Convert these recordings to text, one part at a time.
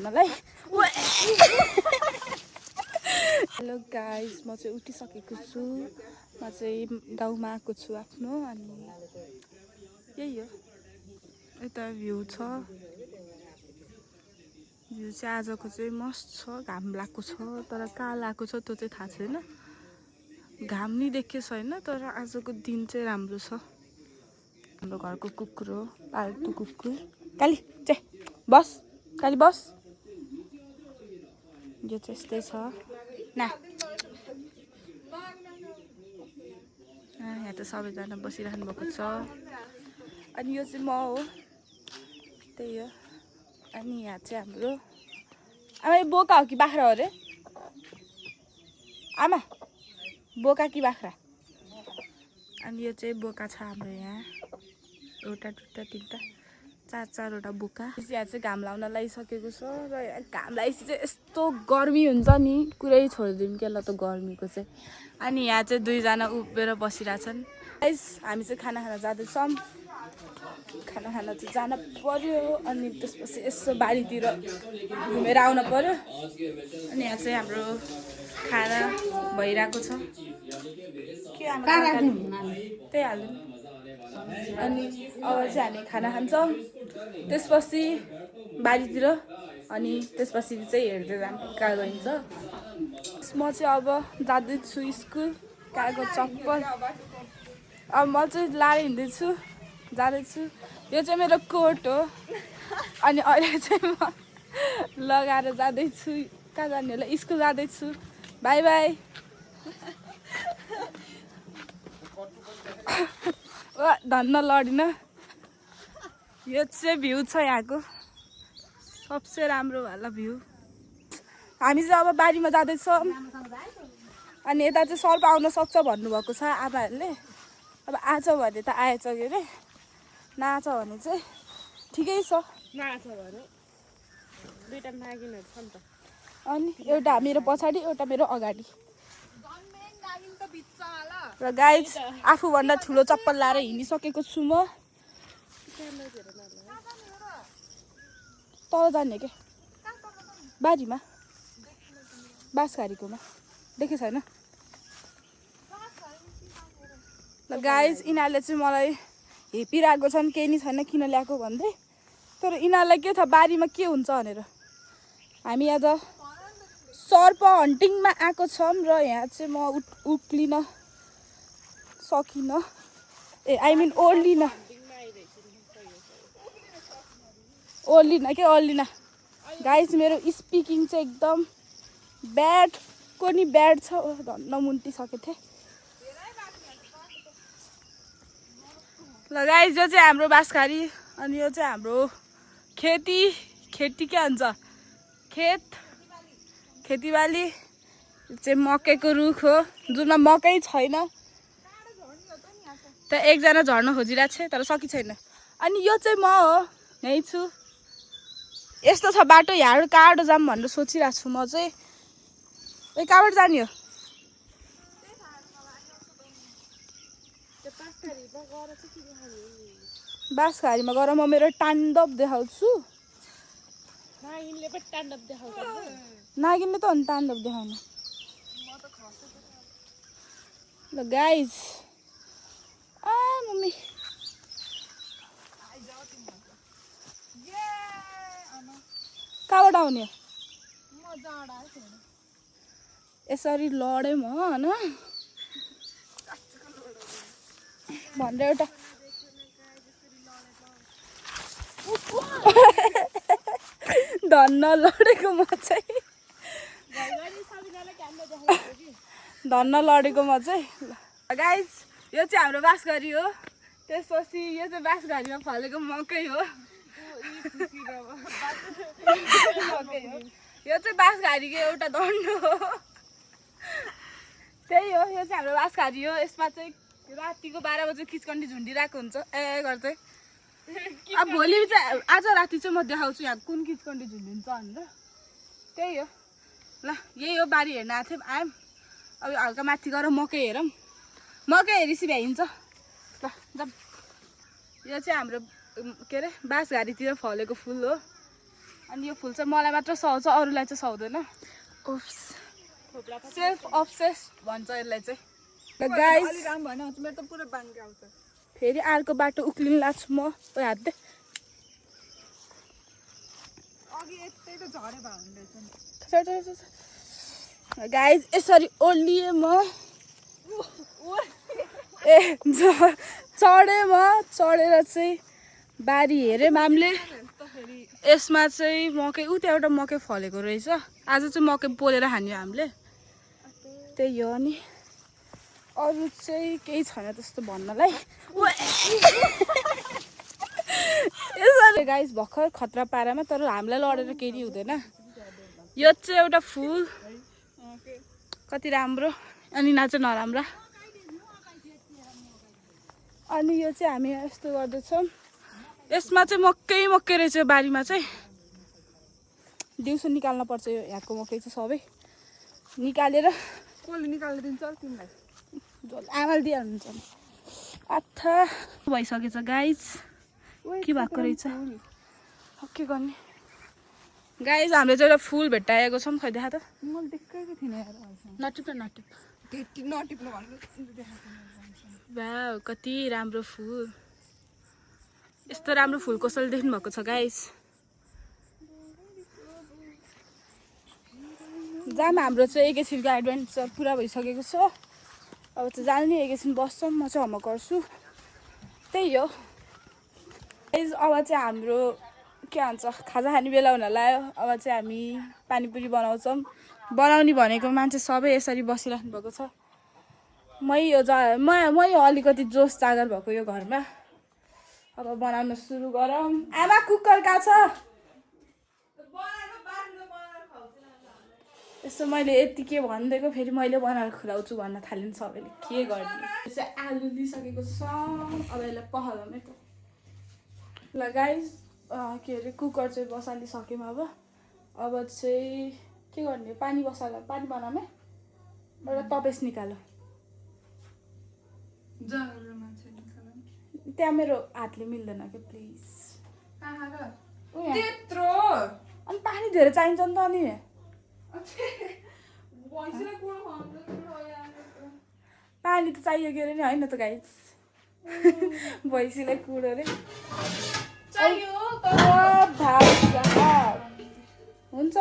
Hello guys, म चाहिँ उठिसकेको छु। म चाहिँ गाउँमा आएको छु आफ्नो। अनि यही हो, यता भ्यू छ। भ्यू चाहिँ आजको चाहिँ मस्त छ। घाम लागेको छ, तर कहाँ लागेको छ त्यो चाहिँ थाहा छैन। घाम नि देखेको छैन, तर आजको दिन चाहिँ राम्रो छ। हाम्रो घरको कुकुर हो, पाल्तु कुकुर। काली चाहिँ बस, काली बस। यो चाहिँ यस्तै छ न। यहाँ त सबैजना बसिराख्नु भएको छ। अनि यो चाहिँ म हो, त्यही हो। अनि यहाँ चाहिँ हाम्रो आमा, यो बोका हो कि बाख्रा हो रे? आमा, बोका कि बाख्रा? अनि यो चाहिँ बोका छ हाम्रो यहाँ। एउटा दुईवटा तिनवटा चारवटा बोका। यहाँ चाहिँ घाम लाउन लागिसकेको छ। र यहाँ घाम लागेपछि चाहिँ यस्तो गर्मी हुन्छ नि, कुरै छोडिदिउँ के ल त गर्मीको चाहिँ। अनि यहाँ चाहिँ दुईजना उभिएर बसिरहेछन्। हामी चाहिँ खाना खान जाँदैछौँ। खाना खान चाहिँ जान पर्यो। अनि त्यसपछि यसो बारीतिर घुमेर आउन पर्यो। अनि यहाँ चाहिँ हाम्रो खाना भइरहेको छ। के त्यही हाल्नु। अनि अब चाहिँ हामी खाना खान्छौँ, त्यसपछि बारीतिर। अनि त्यसपछि चाहिँ हेर्दै जानु कहाँ गइन्छ। म चाहिँ अब जाँदैछु स्कुल। कहाँको चप्पल अब म चाहिँ लाएर हिँड्दैछु, जाँदैछु। यो चाहिँ मेरो कोट हो। अनि अहिले चाहिँ म लगाएर जाँदैछु। कहाँ जाने होला? स्कुल जाँदैछु। By by. धन्न लडिन। यो चाहिँ भ्यू छ यहाँको, सबसे राम्रो वाला भ्यू। हामी चाहिँ अब बारीमा जाँदैछौँ। अनि यता चाहिँ सर्प आउन सक्छ भन्नुभएको छ आमाहरूले। अब आछ भने त आएछ के अरे, नआछ भने चाहिँ ठिकै छ। नआछ भने दुईटा नागिनहरू छ नि त। अनि एउटा मेरो पछाडि, एउटा मेरो अगाडि। र गाइस, आफूभन्दा ठुलो चप्पल लाएर हिँडिसकेको छु म। तल जाने के बारीमा, बाँसघारीकोमा देखे छैन। ल गाइस, यिनीहरूले चाहिँ मलाई हेपिरहेको छन् केही नि छैन किन ल्याएको भन्दै। तर यिनीहरूलाई के थाहा बारीमा के हुन्छ भनेर। हामी आज सर्प हन्टिङमा आएको छौँ। र यहाँ चाहिँ म उक्लिन सकिनँ। आई मिन ओर्लिन गाइस, मेरो स्पिकिङ चाहिँ एकदम ब्याड को नि ब्याड छ। धन्न मुन्टिसकेको थिएँ। ल गाइस, यो चाहिँ हाम्रो बाँसघारी। अनि यो चाहिँ हाम्रो खेती के भन्छ, खेतीबाली चाहिँ मकैको रुख हो, जुनमा मकै छैन। त एकजना झर्न खोजिरहेको छ तर सकि छैन। अनि यो चाहिँ म हो, यहीँ छु। यस्तो छ बाटो, यहाँ कहाँबाट जाऊँ भनेर सोचिरहेको छु म चाहिँ। कहाँबाट जाने हो? बाँसघारीमा गएर म मेरो ताण्डव देखाउँछु। नागिनले त हो नि ताण्डव देखाउनु। ल गाइस, मम्मी कहाँबाट आउने? यसरी लडेँ म होइन भनेर एउटा धन्न लडेको म चाहिँ। धन्न लडेको म चाहिँ। गाइस, यो चाहिँ हाम्रो बाँसघारी हो। त्यसपछि यो चाहिँ बाँसघारीमा फलेको मकै हो। यो चाहिँ बाँसघारीको एउटा दण्ड हो। त्यही हो, यो चाहिँ हाम्रो बाँसघारी हो। यसमा चाहिँ रातिको 12 बजे किचकन्डी झुन्डिरहेको हुन्छ गर्दै। अब भोलि चाहिँ आज राति चाहिँ म देखाउँछु यहाँ कुन किचकन्डी झुन्डिन्छ भनेर। त्यही हो। ल यही हो, बारी हेर्न आएको थियौँ, आयौँ। अब हल्का माथि गएर मकै हेरौँ। मकै हेरेपछि भ्याइन्छ। ल जाऊँ। यो चाहिँ हाम्रो के अरे बाँसघारीतिर फलेको फुल हो। अनि यो फुल चाहिँ मलाई मात्र सुहाउँछ, अरूलाई चाहिँ सुहाउँदैन। ओप्स, सेल्फ अब्सेस्ड भन्छ यसलाई चाहिँ। गाइस फेरि अर्को बाटो उक्लिनु लाग्छु म। ओ हात दे। गाइस यसरी ओर्लिएँ म। ए चढेँ म। चढेर चाहिँ बारी हेरेँ मामले। यसमा चाहिँ मकै उ त्यहाँ एउटा मकै फलेको रहेछ। आज चाहिँ मकै पोलेर खान्यो हामीले। त्यही हो नि, अरू चाहिँ केही छैन त्यस्तो भन्नलाई। यसरी गाइस भर्खर खतरा पारामा, तर हामीलाई लडेर केही हुँदैन। यो चाहिँ एउटा फुल कति राम्रो अनि ना चाहिँ नराम्रो। अनि यो चाहिँ हामी यस्तो गर्दैछौँ। यसमा चाहिँ मकै रहेछ बारीमा चाहिँ। दिउँसो निकाल्न पर्छ यो यहाँको मकै चाहिँ सबै निकालेर। कसले निकालेर दिन्छ तिमीलाई? आमाले दिइहाल्नुहुन्छ नि। आथा भइसकेछ गाइस। के भएको रहेछ के गर्ने गाइस। हामीले चाहिँ एउटा फुल भेट्टाएको छौँ। खै देखा त। मैले देखेको थिइनँ। नटिप्न नटिप्नु भन्नु। वाउ कति राम्रो फुल। यस्तो राम्रो फुल कसैले देख्नु भएको छ गाइस? जाम हाम्रो चाहिँ एकैछिनको एडभेन्चर पुरा भइसकेको छ। अब चाहिँ जानु नि, एकैछिन बस्छौँ, म चाहिँ होमवर्क गर्छु। त्यही हो गाइस। अब चाहिँ हाम्रो के भन्छ खाजा खाने बेला हुन लाग्यो। अब चाहिँ हामी पानीपुरी बनाउँछौँ। बनाउने भनेको मान्छे सबै यसरी बसिराख्नु भएको छ। मै अलिकति जोस जागर भएको यो घरमा। अब बनाउन सुरु गरौँ। आमा कुकर कहाँ छ? यसो मैले यति के भनिदिएको, फेरि मैले बनाएर खुलाउँछु भन्न थालिन् सबैले। के गर्ने? चाहिँ आलु लिइसकेको छ। अब यसलाई पखालौँ है त। ल गाइस के अरे कुकर चाहिँ बसालिसक्यौँ। अब चाहिँ के गर्ने? पानी बनाऊँ है? एउटा तपेस निकाल। त्यहाँ मेरो हातले मिल्दैन क्या प्लिज। त्यत्रो अनि पानी धेरै चाहिन्छ नि त। अनि पानी त चाहियो के अरे नि, होइन त गाइस? भैँसीलाई कुँडो अरे हुन्छ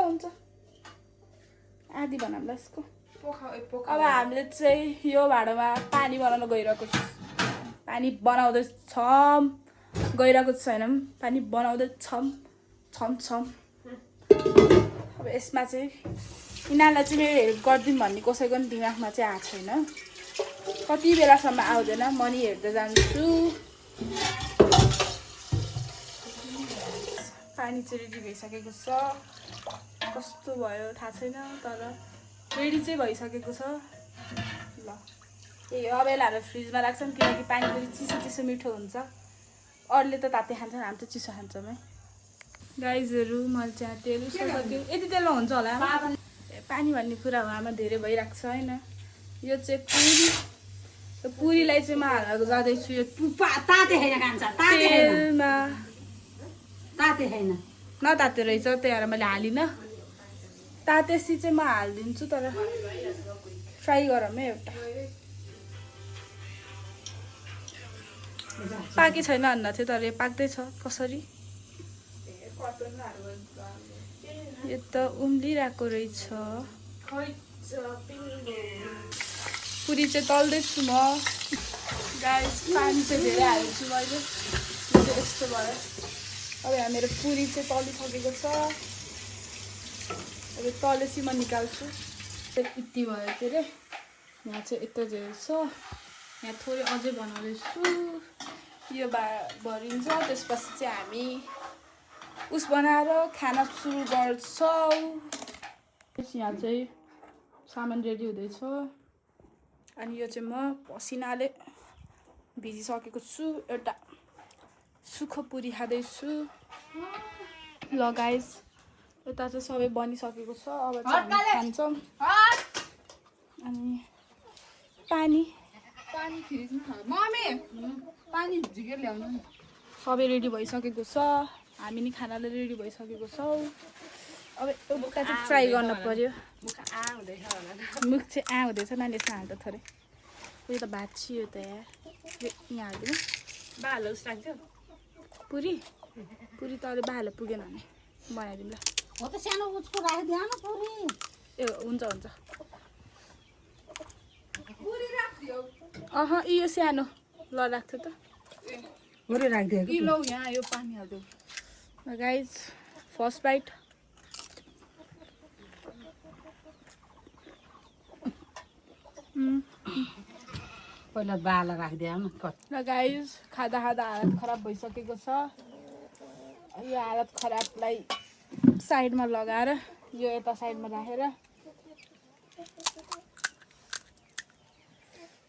आधी बनाउँला यसको। अब हामीले चाहिँ यो भाँडोमा पानी बनाउन गइरहेको छ। पानी बनाउँदैछौँ, गइरहेको छैनौँ, पानी बनाउँदैछौँ। अब यसमा चाहिँ यिनीहरूलाई चाहिँ मेरो हेल्प गरिदिउँ भन्ने कसैको पनि दिमागमा चाहिँ आएको छैन। कति बेलासम्म आउँदैन, म नि हेर्दै जान्छु। पानी चाहिँ रेडी भइसकेको छ। कस्तो भयो थाहा छैन, तर रेडी चाहिँ भइसकेको छ। ल यही हो। अब यसलाई हामी फ्रिजमा राख्छौँ, किनकि पानीपुरी चिसो मिठो हुन्छ। अरूले त ताते खान्छन्, हामी त चिसो खान्छौँ है। गाइजहरू मैले चाहिँ तेल सक्यो। यति तेलमा हुन्छ होला? पानी भन्ने कुरा हो आमा, धेरै भइरहेको छ होइन। यो चाहिँ पुरीलाई चाहिँ म हालेर जाँदैछु यो तेलमा। नताते रहेछ, त्यही भएर मैले हालिनँ। तातेसी चाहिँ म हालिदिन्छु, तर फ्राई गरौँ है एउटा। पाकी छैन भन्दा थियो, तर यो पाक्दैछ। कसरी? यो त उम्लिरहेको रहेछ। पुरी चाहिँ तल्दैछु म गाइस। पानी चाहिँ धेरै हाल्छु मैले, यस्तो भयो। अब यहाँ मेरो पुरी चाहिँ तलिसकेको छ। अब तलेसी म निकाल्छु। यति भयो के अरे। यहाँ चाहिँ यत्रो धेरै छ। यहाँ थोरै अझै बनाउँदैछु। यो भरिन्छ, त्यसपछि चाहिँ हामी उस बनाएर खाना सुरु गर्छौँ। यहाँ चाहिँ सामान रेडी हुँदैछ। अनि यो चाहिँ म पसिनाले भिजिसकेको छु। एउटा सुक्खो पुरी खाँदैछु। ल गाइस यता चाहिँ सबै बनिसकेको छ। अब चाहिँ हामी खान्छौँ। अनि पानी फ्रिजमा मम्मी पानी झिकेर ल्याउनु। सबै रेडी भइसकेको छ। हामी नि खानाले रेडी भइसकेको छौँ। अब यो बोका चाहिँ ट्राई गर्न पर्यो। मुख चाहिँ हुँदैछ नानी, यसमा हाल्दा थोरै। उयो त भात छियो त यार, यहाँ हालिदिनु पुरी त अरू बाहाल्नु पुगेन भने बनाइदिउँ ल। हो त सानो उसको राखिदियो न पुरी। ए हुन्छ यो सानो ल राख्थ्यो त पुरी राखिदियो कि लौ यहाँ यो पानी हाल्दिउँ। Guys first bite. पहिला बाला राखिदियो न र गाइज खाँदा हालत खराब भइसकेको छ। यो हालत खराबलाई साइडमा लगाएर यो यता साइडमा राखेर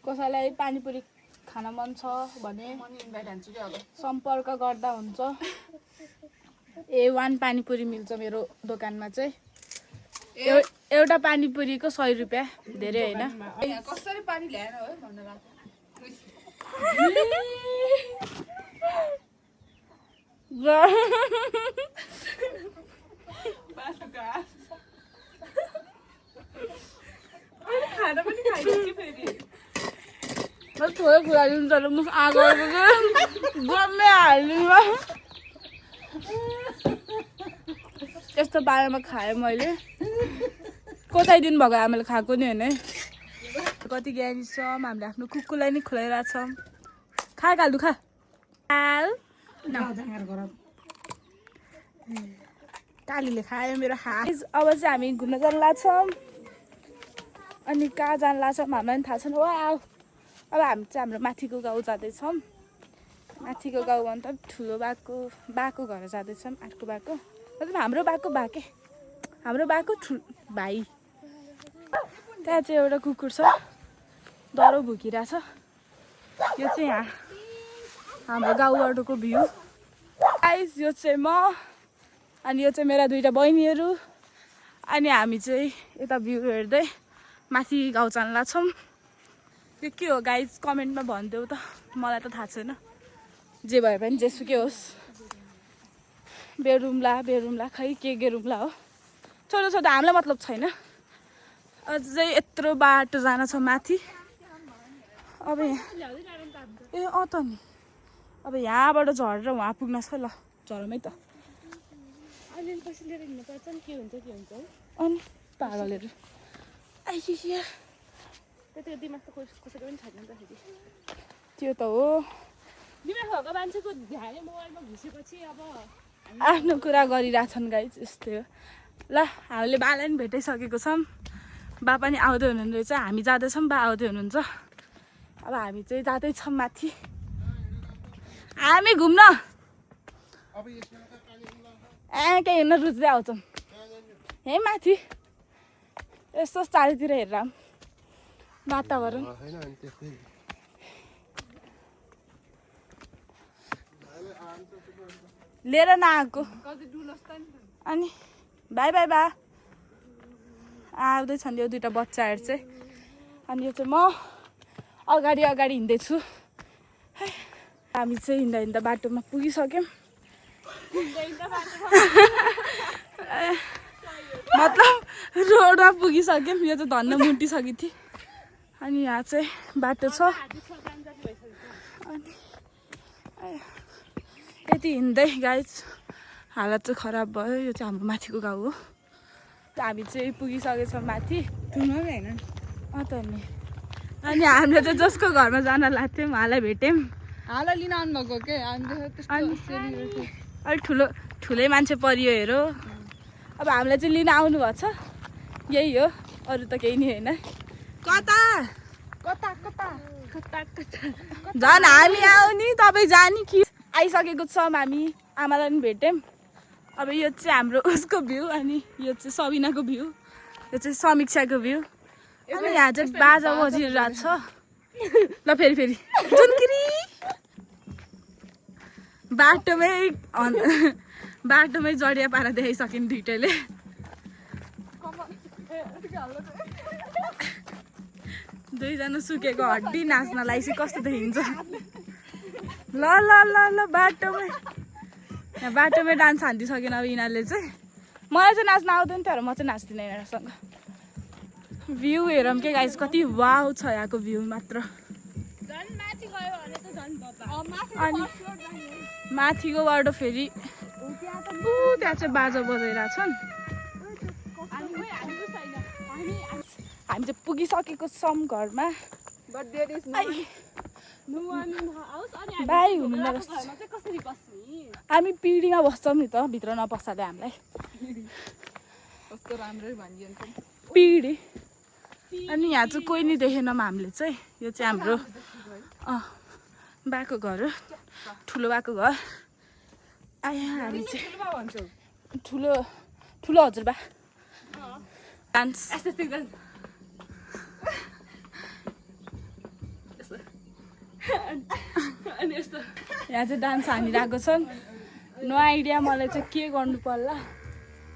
कसैलाई पानीपुरी खान मन छ भने सम्पर्क गर्दा हुन्छ। A1 पानीपुरी मिल्छ मेरो दोकानमा चाहिँ। एउटा पानीपुरीको 100 रुपियाँ, धेरै होइन। कसरी पानी ल्याएर हो भनेर खाना पनि खाइदिन्छु फेरि। थोरै कुरा दिन्छ मुख आगो गम्मै हाल्दिनु। यस्तो बारेमा खाएँ मैले। कोताइदिनु भएको आमाले खाएको नि होइन है। कति ज्ञानी छौँ हामीले, आफ्नो कुकुरलाई नि खुलाइरहेको छौँ। खा कालु खा। कालीले खायो मेरो हात। अब चाहिँ हामी घुम्न जान लाग्छौँ। अनि कहाँ जान लाग्छौँ हामीलाई पनि थाहा छैन। वाउ अब हामी चाहिँ हाम्रो माथिको गाउँ जाँदैछौँ। माथिको गाउँ भन्दा ठुलो बाको घर जाँदैछौँ। अर्को बाको मतलब हाम्रो बाको भाइ। त्यहाँ चाहिँ एउटा कुकुर छ, डरो भुकिरहेछ। यो चाहिँ यहाँ हाम्रो गाउँबाटको भ्यू। गाइस यो चाहिँ म, अनि यो चाहिँ मेरा दुईटा बहिनीहरू। अनि हामी चाहिँ यता भ्यू हेर्दै माथि गाउँ जान लाग्छौँ। यो के हो गाइस कमेन्टमा भनिदेऊ त, मलाई त थाहा छैन। जे भए पनि जेसुकै होस्, बेरुम्ला खै के गेरुम्ला हो। छोटो हामीलाई मतलब छैन। अझै यत्रो बाटो जान छ माथि। अब ए त नि अब यहाँबाट झरेर वहाँ पुग्न छ ल, झरमै त। अनि पागलहरू आइसिया दिमाग त कसैको पनि छैन नि त फेरि। त्यो त हो, दिमाग भएको मान्छेको ध्यान मोबाइलमा घुसेपछि अब आफ्नो कुरा गरिरहेछन् गाइज। यस्तै हो ल। हामीले बालाई पनि भेटाइसकेको छौँ। बा पनि आउँदै हुनुहुन्छ, हामी जाँदैछौँ, बा आउँदै हुनुहुन्छ। अब हामी चाहिँ जाँदैछौँ माथि। हामी घुम्न केही हेर्न रुच्दै आउँछौँ। हे माथि यस्तो चारैतिर हेरेर वातावरण। लिएर नआएको अनि बाई बाई बा आउँदैछन् यो दुइटा बच्चाहरू चाहिँ। अनि यो चाहिँ म अगाडि हिँड्दैछु। हामी चाहिँ हिँड्दा बाटोमा पुगिसक्यौँ। मतलब रोडमा पुगिसक्यौँ। यो चाहिँ धन्न मुटिसकेको थिएँ। अनि यहाँ चाहिँ बाटो छ। अनि यति हिँड्दै गाइज हालत चाहिँ खराब भयो। यो चाहिँ हाम्रो माथिको गाउँ हो। हामी चाहिँ पुगिसकेछौँ माथि। होइन त नि अनि हामीले चाहिँ जसको घरमा जान लाग्थ्यौँ उहाँलाई भेट्यौँ। हालै लिन आउनुभएको के अलिक ठुलै मान्छे परियो हेरो। अब हामीलाई चाहिँ लिन आउनुभएको छ, यही हो, अरू त केही नि होइन। कता झन् हामी आउने तपाईँ जाने कि। आइसकेको छौँ हामी, आमालाई पनि भेट्यौँ। अब यो चाहिँ हाम्रो उसको भ्यू, अनि यो चाहिँ सबिनाको भ्यू, यो चाहिँ समीक्षाको भ्यू। अनि यहाँ चाहिँ बाजा बजिरहेको छ ल। फेरि जुनकिरी बाटोमै जडिया पारा देखाइसक्यौँ दुइटैले। दुईजना सुकेको हड्डी नाच्नलाई चाहिँ कस्तो देखिन्छ। ल बाटोमै यहाँ बाटोमै डान्स हानिदिइसकेन अब यिनीहरूले चाहिँ मलाई चाहिँ नाच्न आउँदैन तर म चाहिँ नाच्दिनँ यिनीहरूसँग भ्यू हेरौँ के गाइस कति वाउ छ यहाँको भ्यू मात्र अनि माथिको बाटो फेरि त्यहाँ चाहिँ बाजा बजाइरहेछन् हामी चाहिँ पुगिसकेको छौँ घरमा बाई हुनु हामी पिँढीमा बस्छौँ नि त भित्र नपस्दाले हामीलाई पिँढी अनि यहाँ चाहिँ कोही नि देखेनौँ हामीले चाहिँ यो चाहिँ हाम्रो बाको घर हो ठुलो बाको घर आयो हामी चाहिँ ठुलो ठुलो हजुरबा डान्स यहाँ चाहिँ डान्स हानिरहेको छन् नो आइडिया मलाई चाहिँ के गर्नु पर्ला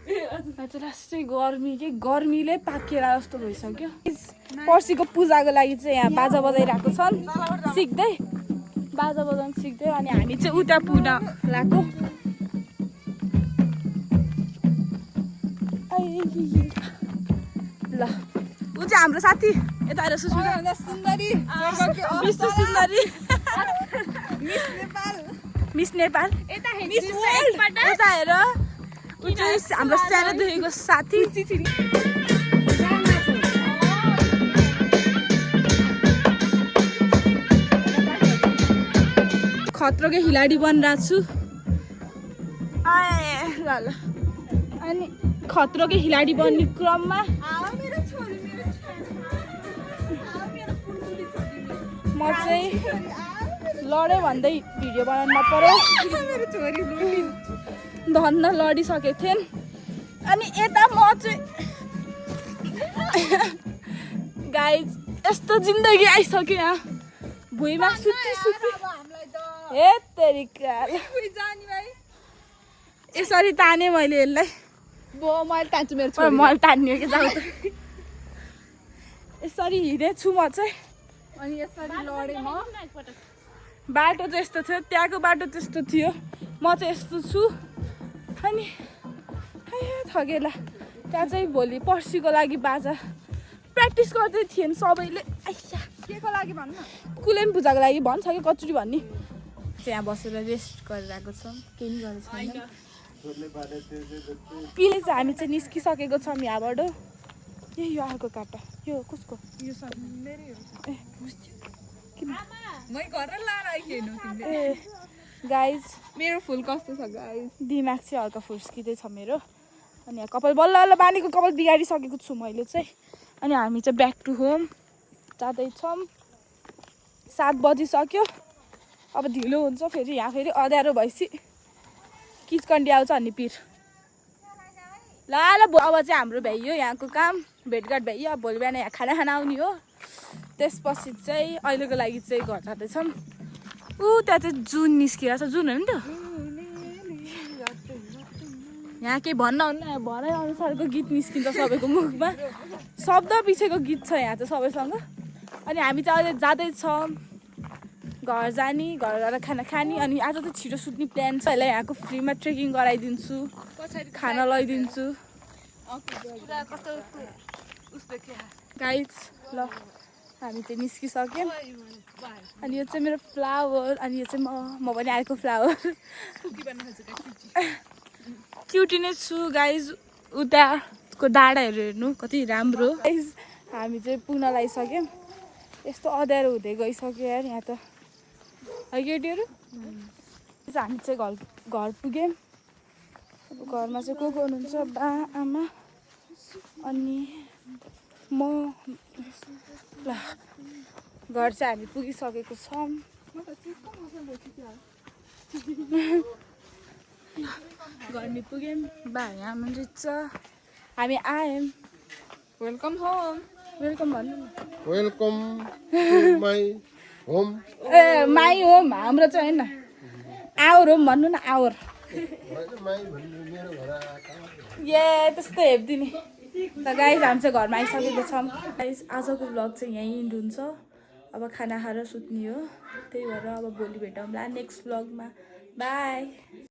यहाँ चाहिँ लास्टै गर्मीले पाकेर जस्तो भइसक्यो पर्सिको पूजाको लागि चाहिँ यहाँ बाजा बजाइरहेको छन् सिक्दै बाजा बजाउनु सिक्दै अनि हामी चाहिँ उता पुग्न लाग्यो ल ऊ चाहिँ हाम्रो साथी यता आएर सुन्दरी मिस नेपाल यता हेर ऊ चाहिँ हाम्रो सानोदेखिको साथी खतरोको खिलाडी बनिरहेको छु ल अनि खतरोको खिलाडी बन्ने क्रममा म चाहिँ लडे भन्दै भिडियो बनाउनु नपर्यो धन्न लडिसकेको थिएँ अनि यता म चाहिँ गाइज यस्तो जिन्दगी आइसक्यो यहाँ भुइँमा सुत्ती हे तेरिका यसरी ताने मैले यसलाई मैले तान्छु मैले तान्ने कि जाऊ त यसरी हिँडेछु म चाहिँ अनि यसरी लडेँ म बाटो चाहिँ यस्तो थियो त्यहाँको बाटो त्यस्तो थियो म चाहिँ यस्तो छु अनि थगेला त्यहाँ चाहिँ भोलि पर्सिको लागि बाजा प्र्याक्टिस गर्दै थिएँ सबैले के को लागि भन्नु कुलेन पूजाको लागि भन्छ कि कचुरी भन्ने चाहिँ यहाँ बसेर रेस्ट गरिरहेको छौँ केही नि गरेको छैन पिले चाहिँ हामी चाहिँ निस्किसकेको छौँ यहाँबाट यो अर्को काटा यो कसको यो ए गाइज मेरो फुल कस्तो छ गाइज दिमाग चाहिँ हल्का फुस्किँदैछ मेरो अनि यहाँ कपाल बल्ल बानीको कपाल बिगारिसकेको छु मैले चाहिँ अनि हामी चाहिँ ब्याक टु होम जाँदैछौँ 7 बजिसक्यो अब ढिलो हुन्छ फेरि यहाँ फेरि अँध्यारो भएपछि किचकन्डी आउँछ अनि पिर ल अब चाहिँ हाम्रो भ्याइयो यहाँको काम भेटघाट भ्याइयो अब भोलि बिहान यहाँ खाना आउने हो त्यसपछि चाहिँ अहिलेको लागि चाहिँ घर जाँदैछौँ त्यहाँ चाहिँ जुन निस्किरहेको छ जुन हो नि त यहाँ केही भन्न हुन्न भनाइ अनुसारको गीत निस्किन्छ सबैको मुखमा शब्द पछिको गीत छ यहाँ चाहिँ सबैसँग अनि हामी चाहिँ अहिले जाँदैछौँ घर जाने घर गएर खाना खाने अनि आज चाहिँ छिटो सुत्ने प्लान छ यसलाई यहाँको फ्रीमा ट्रेकिङ गराइदिन्छु खाना लगाइदिन्छु गाइज ल हामी चाहिँ निस्किसक्यौँ अनि यो चाहिँ मेरो फ्लावर अनि यो चाहिँ म पनि आएको फ्लावर क्युटी नै छु गाइज उताको डाँडाहरू हेर्नु कति राम्रो गाइज हामी चाहिँ पुग्न लागिसक्यौँ यस्तो अँध्यारो हुँदै गइसक्यो यार यहाँ त है केटीहरू हामी चाहिँ घर पुग्यौँ अब घरमा चाहिँ को हुनुहुन्छ बा आमा अनि म ल घर चाहिँ हामी पुगिसकेको छौँ घरमै पुग्यौँ बा यहाँ हुनुहुन्छ हामी आयौँ वेलकम होम वेलकम भन्नु वेलकम टु माई होम ए माई होम हाम्रो चाहिँ होइन आवर होम भन्नु न आवर ए त्यस्तो हेप्दिने त गाइज हामी चाहिँ घरमा आइसकेको छौँ गाइज आजको भ्लग चाहिँ यहीँ इन्ड हुन्छ अब खाना खाएर सुत्ने हो त्यही भएर अब भोलि भेटौँला नेक्स्ट भ्लगमा बाई